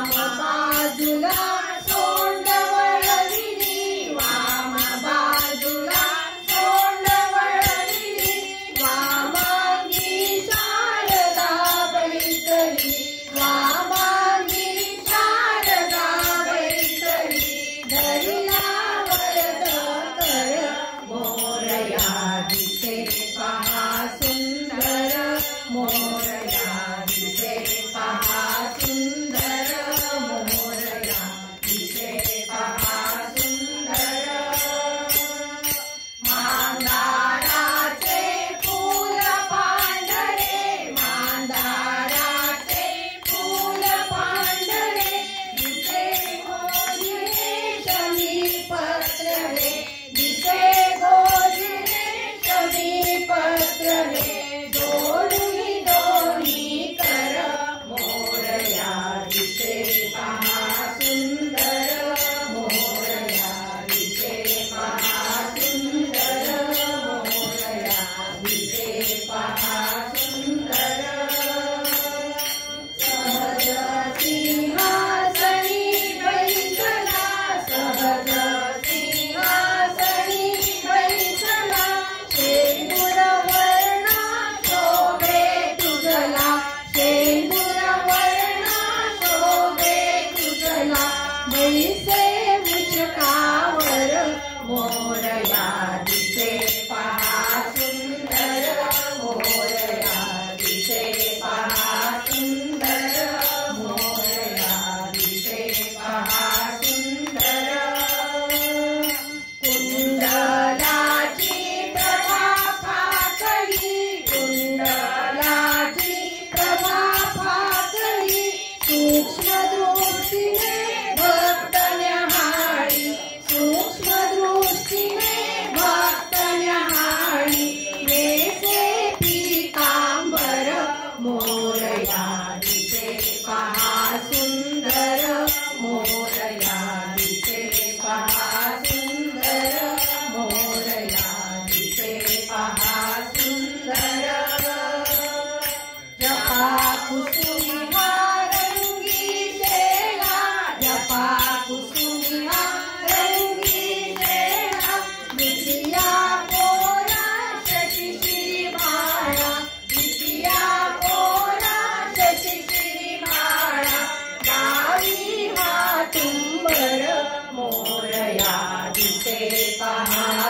वाम बाजूला सोंड वळविली, वाम बाजूला सोंड वळविली, वामांगी शारदा बैसली, वामांगी शारदा बैसली, धरिला वरद कर मोरया दिसे पहा सुंदर, मोरया दिसे पहा सुंदर, मोरया दिसे पहा सुंदर. मांदाराचे फूल पांढरे, मांदाराचे फूल पांढरे, दिसे गोजिरे शमी पत्रले, दिसे गोजिरे शमी पत्रले, जोडुनी दोन्ही कर मोरया दिसे पहा सुंदर, मोरया दिसे पहा सुंदर, मोरया दिसे पहा सुंदर. सहज सिंहासनी बैसला, सहज सिंहासनी बैसला, शेंदूर वर्णा शोभे तुझला, शेंदूर वर्णा शोभे तुझला, बैसे मुचकावर मोरया दिसे पहा सुंदर, मोरया दिसे पहा सुंदर, मोरया दिसे पहा सुंदर. कुंडलाची प्रभा फाकली, कुंडलाची प्रभा फाकली, सूक्ष्म दृष्टीने भक्त न्याहाळी, सूक्ष्म दृष्टीने भक्त न्याहाळी, नेसे पीतांबर मोरया दिसे पहा सुंदर, मोरया दिसे पहा सुंदर, मोरया दिसे पहा सुंदर. जपा कुसुमी हा रंगी शेला, जपा कुसुमी हा रंगी शेला, द्वितीया कोरा शशी श्रीमाळा, द्वितीया कोरा शशी श्रीमाळा, गावी हा तुंबर मोरया दिसे पहा